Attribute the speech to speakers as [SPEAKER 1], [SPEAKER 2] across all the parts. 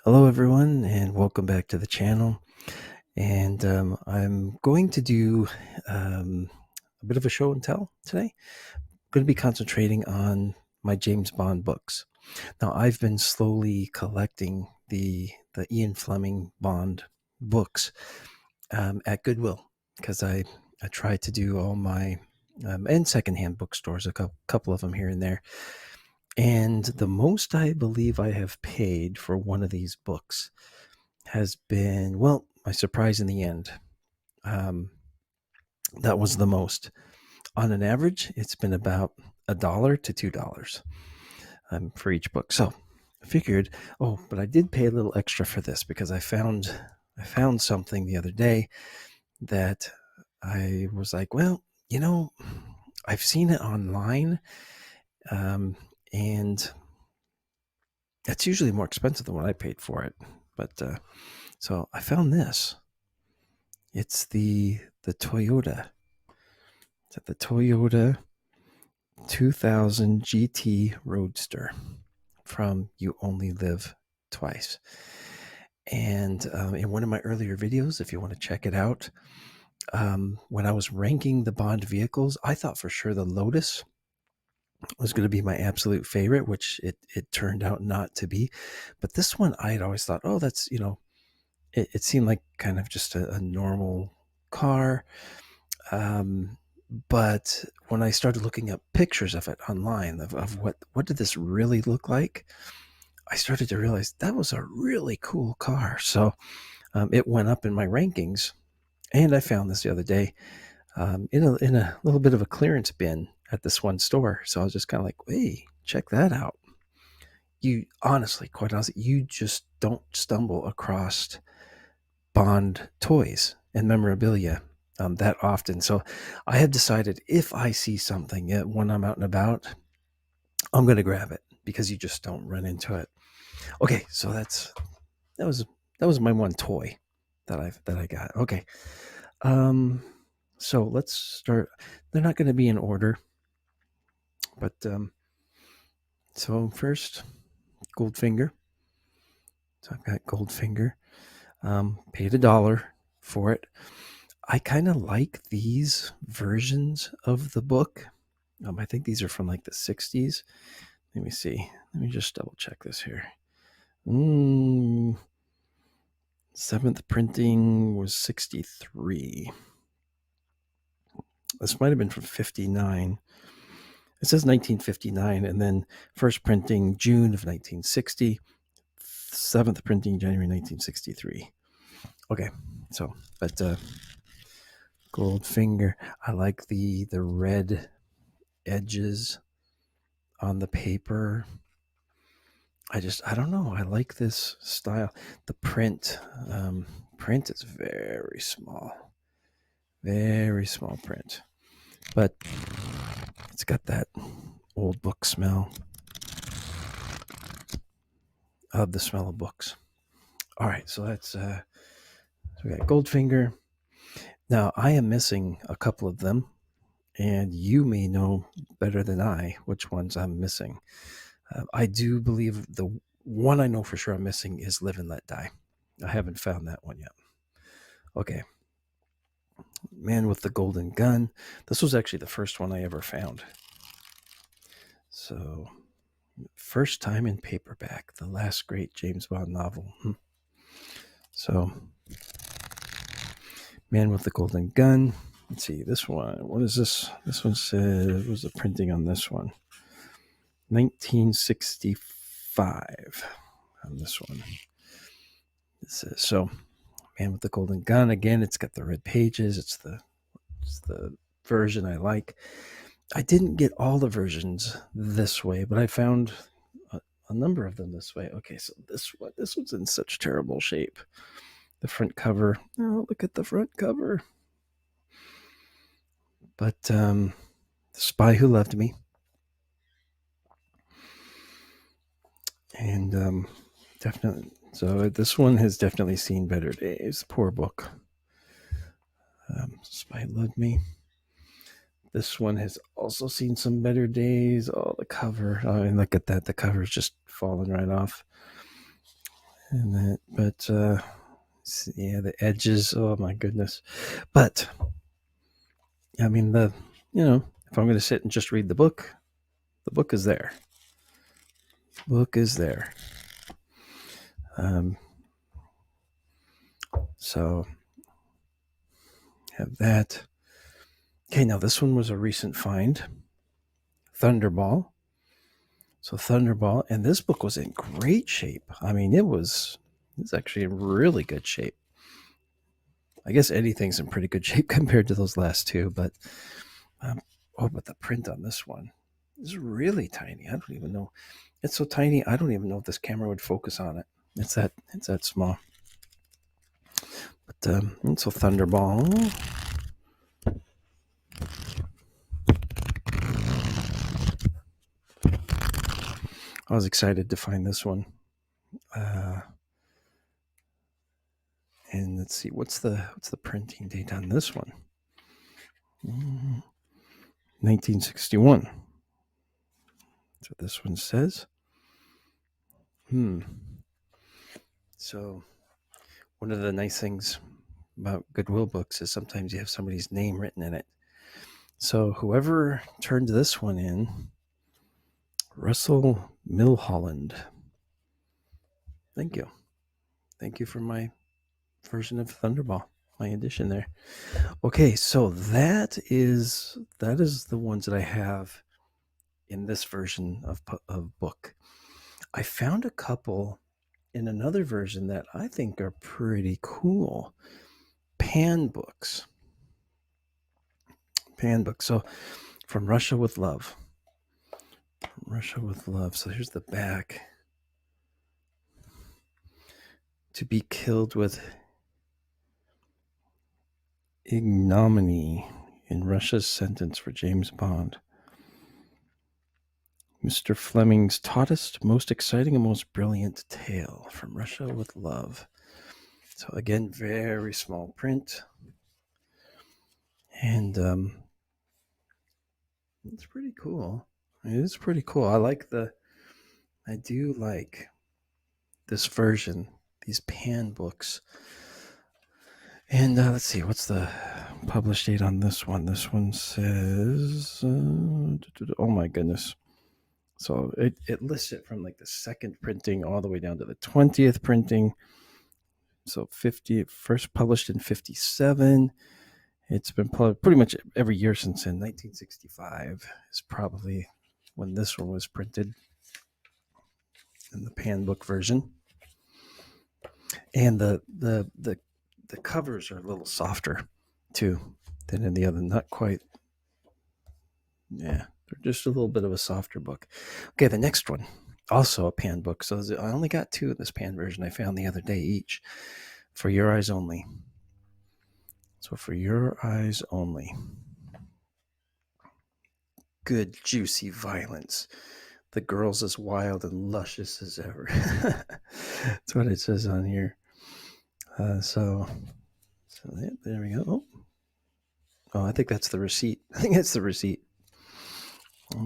[SPEAKER 1] Hello, everyone, and welcome back to the channel. And I'm going to do a bit of a show and tell today. I'm going to be concentrating on my James Bond books. Now, I've been slowly collecting the Ian Fleming Bond books at Goodwill because I try to do all my and secondhand bookstores, a couple of them here and there. And the most I believe I have paid for one of these books has been, well, my surprise in the end. Um, that was the most. On an average, it's been about $1 to $2 for each book. So I figured, oh, but I did pay a little extra for this because I found something the other day that I was like, well, you know, I've seen it online, um, and it's usually more expensive than what I paid for it. But so I found this. It's the Toyota. It's the Toyota 2000 GT Roadster from You Only Live Twice. And in one of my earlier videos, if you want to check it out, when I was ranking the Bond vehicles, I thought for sure the Lotus was going to be my absolute favorite, which it turned out not to be. But this one, I had always thought, oh, that's, it seemed like kind of just a normal car. Um, but when I started looking up pictures of it online of what did this really look like, I started to realize that was a really cool car. So it went up in my rankings, and I found this the other day in a little bit of a clearance bin at this one store. So I was just kind of like, hey, check that out. You honestly, quite honestly, you just don't stumble across Bond toys and memorabilia that often. So I have decided if I see something when I'm out and about, I'm going to grab it because you just don't run into it. Okay, so that was that was my one toy that I got. Okay, um, so let's start. They're not going to be in order, but so first, Goldfinger. So I've got Goldfinger. Paid $1 for it. I kind of like these versions of the book. I think these are from like the 60s. Let me see. Let me just double check this here. Seventh printing was 63. This might have been from 59. It says 1959, and then first printing June of 1960. Seventh printing January 1963. Okay, so but Goldfinger. I like the red edges on the paper. I don't know. I like this style. The print is very small print, but it's got that old book smell. I love the smell of books. All right, so so we got Goldfinger. Now I am missing a couple of them, and you may know better than I which ones I'm missing. I do believe the one I know for sure I'm missing is Live and Let Die. I haven't found that one yet. Okay, Man with the Golden Gun. This was actually the first one I ever found. So, first time in paperback, the last great James Bond novel. So, Man with the Golden Gun. Let's see, this one. What is this? This one says, what was the printing on this one? 1965 on this one. It says, so, Man with the Golden Gun. Again, it's got the red pages. It's the version I like. I didn't get all the versions this way, but I found a number of them this way. Okay, so this one's in such terrible shape. The front cover. Oh, look at the front cover. But The Spy Who Loved Me. And definitely, so this one has definitely seen better days. Poor book. Spy Who Loved Me. This one has also seen some better days. Oh, the cover. Oh, and look at that. The cover is just falling right off. And that, but yeah, the edges. Oh my goodness! But I mean, if I'm going to sit and just read the book is there. Book is there. So have that. Okay, now this one was a recent find. Thunderball. So Thunderball, and this book was in great shape. I mean, it's actually in really good shape. I guess anything's in pretty good shape compared to those last two, but but the print on this one is really tiny. I don't even know. It's so tiny. I don't even know if this camera would focus on it. It's that small. But so Thunderball. I was excited to find this one. And let's see, what's the printing date on this one? 1961. That's what this one says. So one of the nice things about Goodwill books is sometimes you have somebody's name written in it. So whoever turned this one in, Russell Milholland. Thank you. Thank you for my version of Thunderball, my edition there. Okay, so that is the ones that I have in this version of book. I found a couple in another version that I think are pretty cool. Pan books. So From Russia with Love. Russia with Love. So here's the back. To be killed with ignominy in Russia's sentence for James Bond. Mr. Fleming's tautest, most exciting, and most brilliant tale. From Russia with Love. So again, very small print. And it's pretty cool. It is pretty cool. I do like this version, these pan books. And let's see, what's the published date on this one? This one says, oh my goodness. So it lists it from like the second printing all the way down to the 20th printing. So first published in 57. It's been pretty much every year since in 1965 is probably when this one was printed in the pan book version. And the covers are a little softer too than in the other. Not quite. Yeah, they're just a little bit of a softer book. Okay, the next one, also a pan book. So I only got two of this pan version. I found the other day each. For Your Eyes Only. So For Your Eyes Only. Good, juicy violence. The girl's as wild and luscious as ever. That's what it says on here. So yeah, there we go. Oh, I think that's the receipt.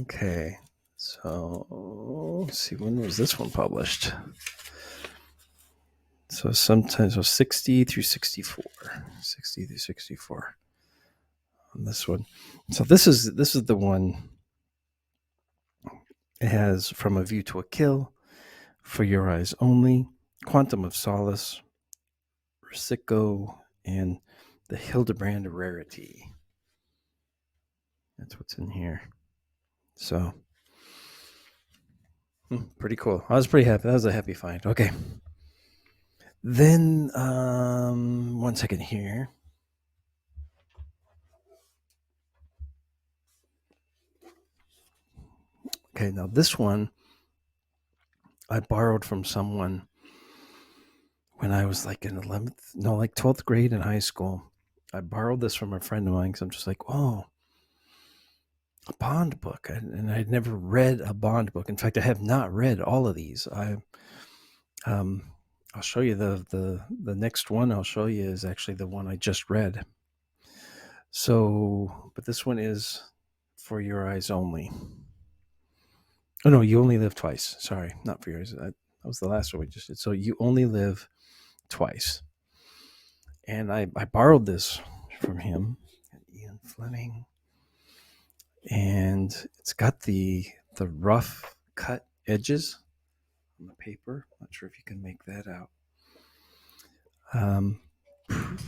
[SPEAKER 1] Okay. So let's see, when was this one published? So sometimes 60 through 64. 60 through 64 on this one. So this is the one. It has From a View to a Kill, For Your Eyes Only, Quantum of Solace, Risico, and the Hildebrand Rarity. That's what's in here. So pretty cool. I was pretty happy. That was a happy find. Okay. Then 1 second here. Okay, now this one I borrowed from someone when I was like in 12th grade in high school. I borrowed this from a friend of mine because I'm just like, oh, a Bond book. And I'd never read a Bond book. In fact, I have not read all of these. I'll show you the next one I'll show you is actually the one I just read. So, but this one is For Your Eyes Only. Oh no, You Only Live Twice. Sorry, not For Yours. That was the last one we just did. So You Only Live Twice. And I borrowed this from him, Ian Fleming. And it's got the rough cut edges on the paper. Not sure if you can make that out.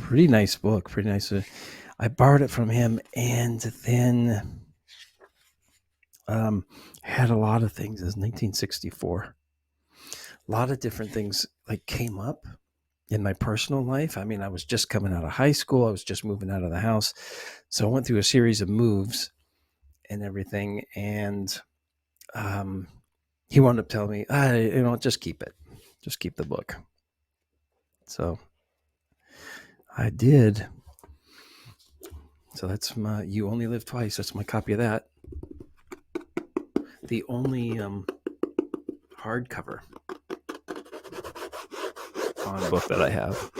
[SPEAKER 1] Pretty nice book. Pretty nice. I borrowed it from him, and then had a lot of things. It was 1964. A lot of different things like came up in my personal life. I mean, I was just coming out of high school. I was just moving out of the house. So I went through a series of moves and everything. And he wound up telling me, just keep it. Just keep the book. So I did. So that's my You Only Live Twice. That's my copy of that. The only hardcover Bond book that I have.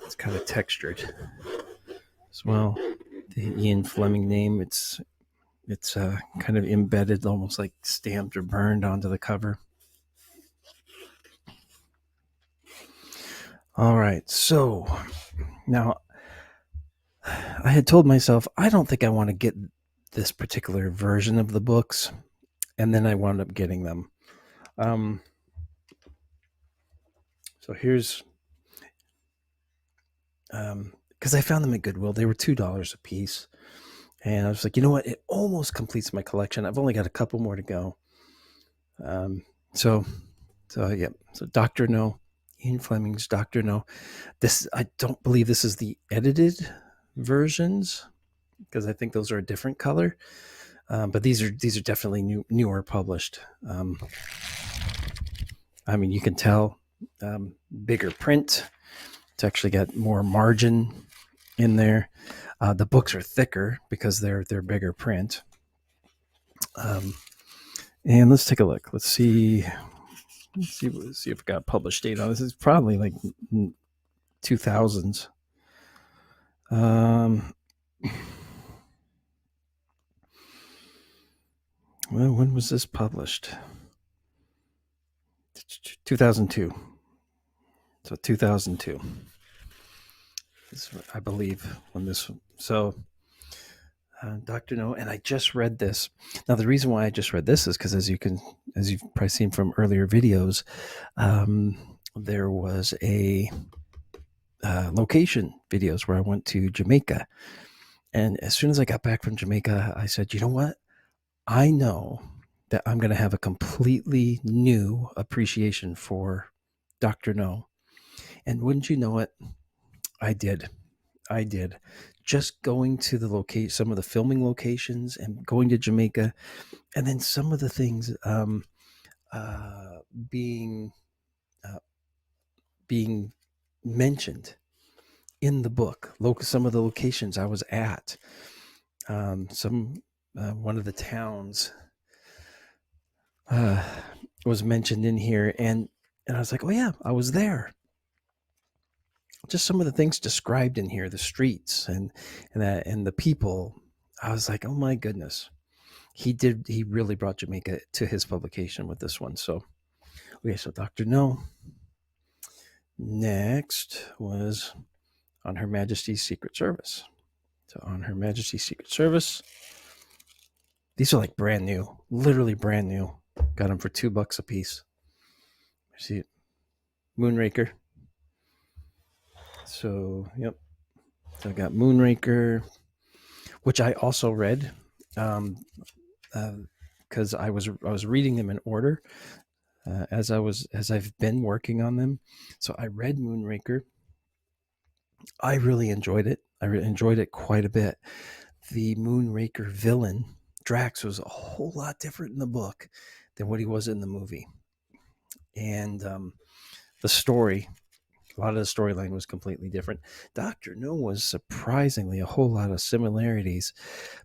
[SPEAKER 1] It's kind of textured as well. The Ian Fleming name, it's kind of embedded, almost like stamped or burned onto the cover. All right, so now I had told myself I don't think I want to get this particular version of the books, and then I wound up getting them. So here's, because I found them at Goodwill. They were $2 a piece. And I was like, you know what? It almost completes my collection. I've only got a couple more to go. So Dr. No, Ian Fleming's Dr. No. This, I don't believe this is the edited versions, because I think those are a different color. But these are definitely newer published. I mean, you can tell, bigger print. It's actually got more margin in there. The books are thicker because they're bigger print. And let's take a look. Let's see if it got published date on this. It's probably like 2000s. Well, when was this published? 2002. So 2002 is, I believe, when this. So Dr. No, and I just read this. Now, the reason why I just read this is because, as you've probably seen from earlier videos, there was a location videos where I went to Jamaica. And as soon as I got back from Jamaica, I said, you know what? I know that I'm going to have a completely new appreciation for Dr. No. And wouldn't you know it? I did. Just going to the some of the filming locations and going to Jamaica, and then some of the things being mentioned in the book. Some of the locations I was at, one of the towns was mentioned in here, and I was like, oh yeah, I was there. Just some of the things described in here, the streets and the people. I was like, oh my goodness, he really brought Jamaica to his publication with this one. So okay, so Dr. No. Next was On Her Majesty's Secret Service. So On Her Majesty's Secret Service. These are like brand new, literally brand new. Got them for $2 a piece. See it, Moonraker. So yep. So I got Moonraker, which I also read, because I was reading them in order as I've been working on them. So I read Moonraker. I really enjoyed it. I enjoyed it quite a bit. The Moonraker villain, Drax, was a whole lot different in the book than what he was in the movie. And the story, a lot of the storyline was completely different. Dr. No was surprisingly a whole lot of similarities.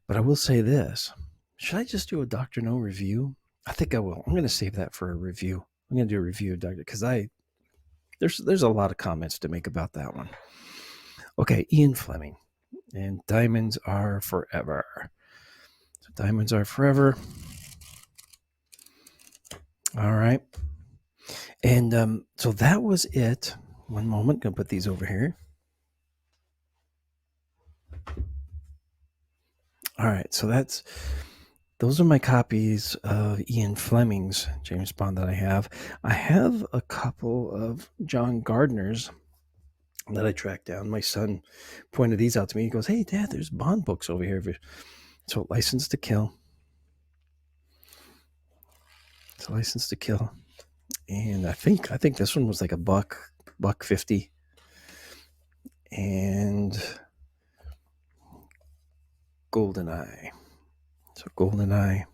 [SPEAKER 1] But I will say this. Should I just do a Dr. No review? I think I will. I'm going to save that for a review. I'm going to do a review of Dr. because there's a lot of comments to make about that one. Okay, Ian Fleming and Diamonds Are Forever. So Diamonds Are Forever. All right. And so that was it. One moment, gonna put these over here. All right, so those are my copies of Ian Fleming's James Bond that I have. I have a couple of John Gardner's that I tracked down. My son pointed these out to me. He goes, "Hey, Dad, there's Bond books over here." So, License to Kill. It's a License to Kill, and I think this one was like buck 50, and GoldenEye. So GoldenEye.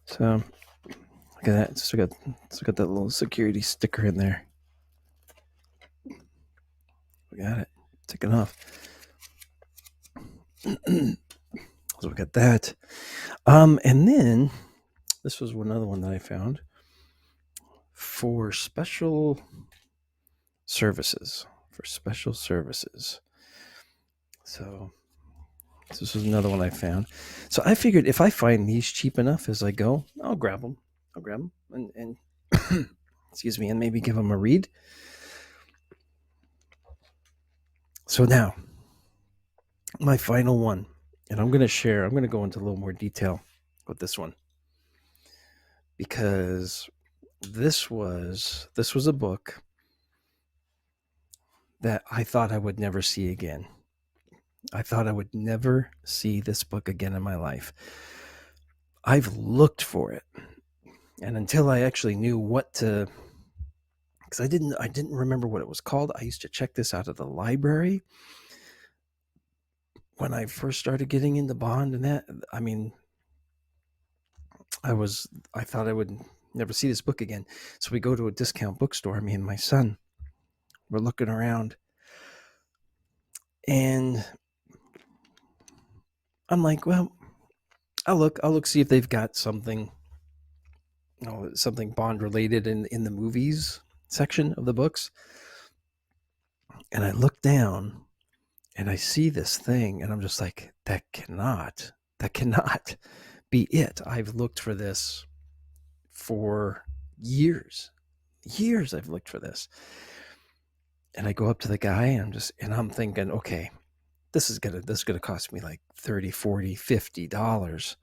[SPEAKER 1] So look at that. Still got that little security sticker in there. We got it. Ticking off. So we got that. And then this was another one that I found for special services. So this was another one I found. So I figured if I find these cheap enough as I go, I'll grab them. And excuse me, and maybe give them a read. So now, my final one, and I'm going to go into a little more detail with this one, because this was a book that I thought I would never see again. I thought I would never see this book again in my life. I've looked for it, and until I actually knew what to, because I didn't remember what it was called. I used to check this out of the library when I first started getting into Bond, and that, I mean, I thought I would never see this book again. So we go to a discount bookstore, me and my son. We're looking around, and I'm like, well, I'll look, see if they've got something, something Bond related in the movies section of the books. And I look down, and I see this thing, and I'm just like, that cannot be it. I've looked for this for years. I've looked for this. And I go up to the guy, and I'm thinking, okay, this is gonna cost me like $30, $40, $50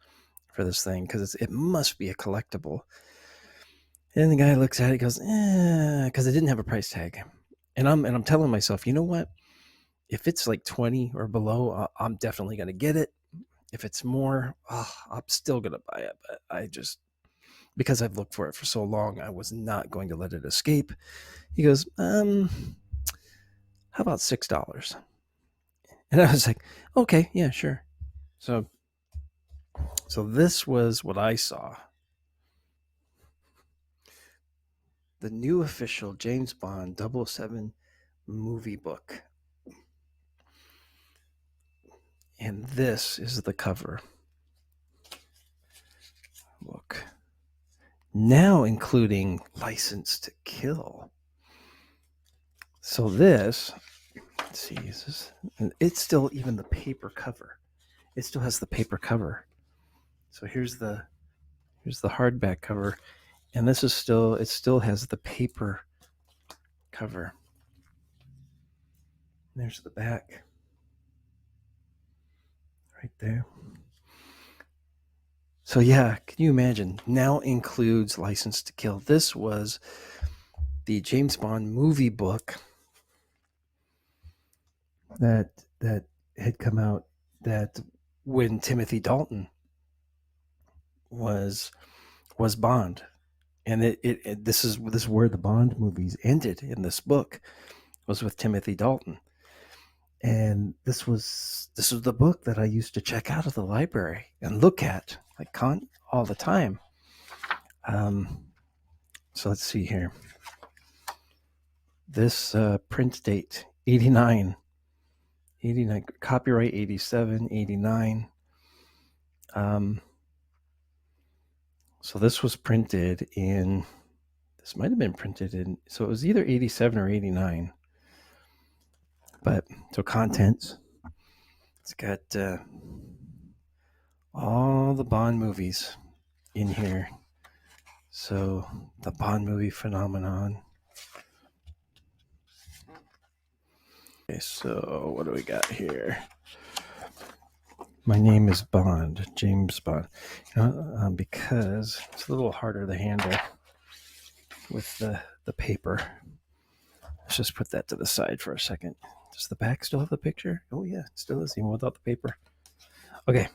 [SPEAKER 1] for this thing, because it must be a collectible. And the guy looks at it, goes, because it didn't have a price tag. And I'm telling myself, you know what? If it's like 20 or below, I'm definitely gonna get it. If it's more, I'm still gonna buy it. But I just, because I've looked for it for so long, I was not going to let it escape. He goes, how about $6? And I was like, okay, yeah, sure. So this was what I saw. The new official James Bond 007 movie book. And this is the cover. Look. Now including License to Kill. So this, let's see, it's still even the paper cover. It still has the paper cover. So here's the hardback cover, and it still has the paper cover. There's the back right there. So yeah, can you imagine? Now includes License to Kill. This was the James Bond movie book that had come out, that when Timothy Dalton was Bond, and this is where the Bond movies ended in this book, was with Timothy Dalton. And this was the book that I used to check out of the library and look at like all the time. So let's see here. This print date 89, copyright 87, 89. So this was printed in, this might have been printed in, so it was either 87 or 89. But so contents, it's got all the Bond movies. in here. So the Bond movie phenomenon. Okay, so what do we got here? My name is Bond, James Bond. Because it's a little harder to handle with the paper. Let's just put that to the side for a second. Does the back still have the picture? Oh yeah, it still is, even without the paper. Okay.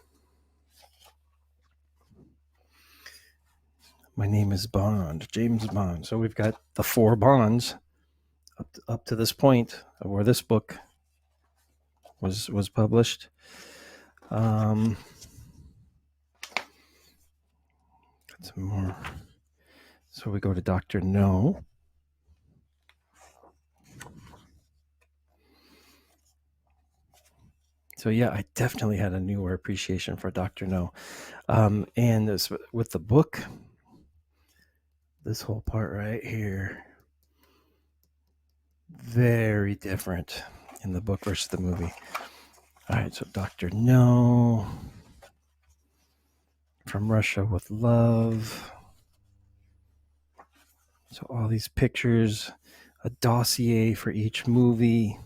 [SPEAKER 1] My name is Bond, James Bond. So we've got the 4 Bonds up to this point of where this book was published. Got some more. So we go to Dr. No. So yeah, I definitely had a newer appreciation for Dr. No. And this, with the book, this whole part right here, very different in the book versus the movie. All right, so Dr. No, From Russia with Love. So all these pictures, a dossier for each movie,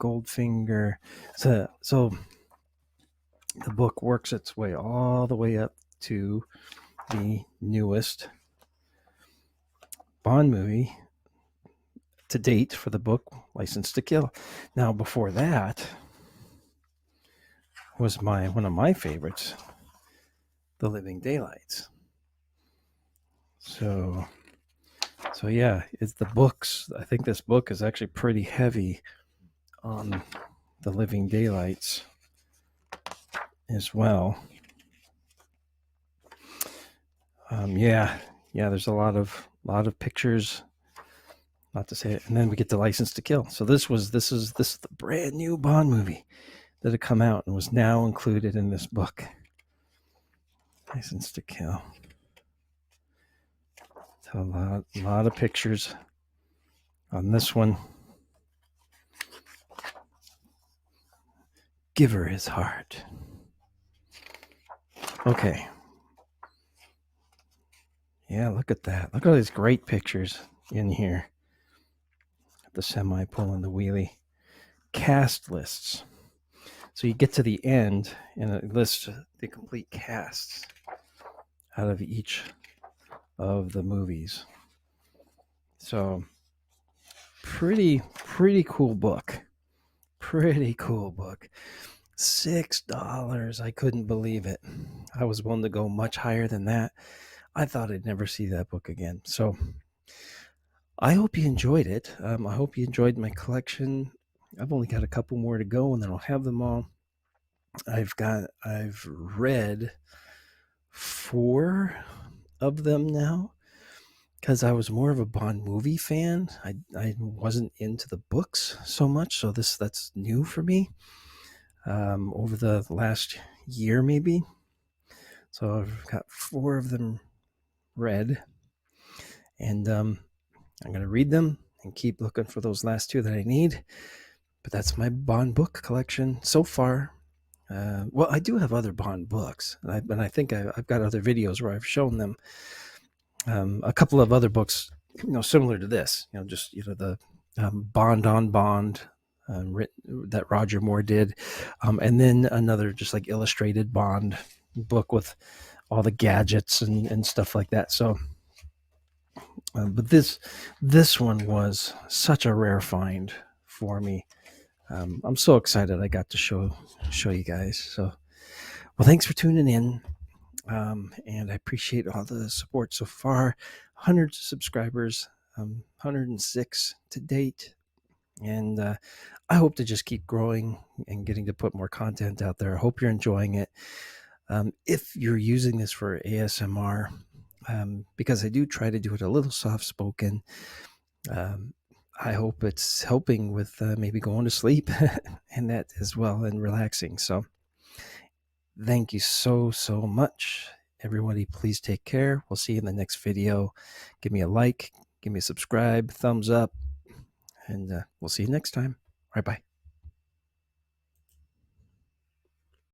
[SPEAKER 1] Goldfinger. So the book works its way all the way up to the newest Bond movie to date for the book, License to Kill. Now, before that was one of my favorites, The Living Daylights. So yeah, it's the books. I think this book is actually pretty heavy on The Living Daylights as well. There's a lot of pictures. Not to say it, and then we get the License to Kill. So this is the brand new Bond movie that had come out and was now included in this book. License to Kill. So a lot of pictures on this one. Give her his heart. Okay. Yeah, look at that. Look at all these great pictures in here. The semi pulling the wheelie. Cast lists. So you get to the end and it lists the complete casts out of each of the movies. So pretty cool book. Pretty cool book. $6. I couldn't believe it. I was willing to go much higher than that. I thought I'd never see that book again. So I hope you enjoyed it. I hope you enjoyed my collection. I've only got a couple more to go and then I'll have them all. I've read 4 of them now because I was more of a Bond movie fan. I wasn't into the books so much, so that's new for me over the last year maybe. So I've got 4 of them read, and I'm going to read them and keep looking for those last 2 that I need. But that's my Bond book collection so far. Well, I do have other Bond books, and I think I've got other videos where I've shown them. A couple of other books, similar to this, the Bond on Bond that Roger Moore did, and then another just like illustrated Bond book with all the gadgets and stuff like that. So, but this one was such a rare find for me. I'm so excited I got to show you guys. So, well, thanks for tuning in. And I appreciate all the support so far. Hundreds of subscribers, 106 to date. And I hope to just keep growing and getting to put more content out there. I hope you're enjoying it. If you're using this for ASMR, because I do try to do it a little soft-spoken, I hope it's helping with maybe going to sleep and that as well, and relaxing. So thank you so much, everybody. Please take care. We'll see you in the next video. Give me a like, give me a subscribe, thumbs up, and we'll see you next time. All right, bye.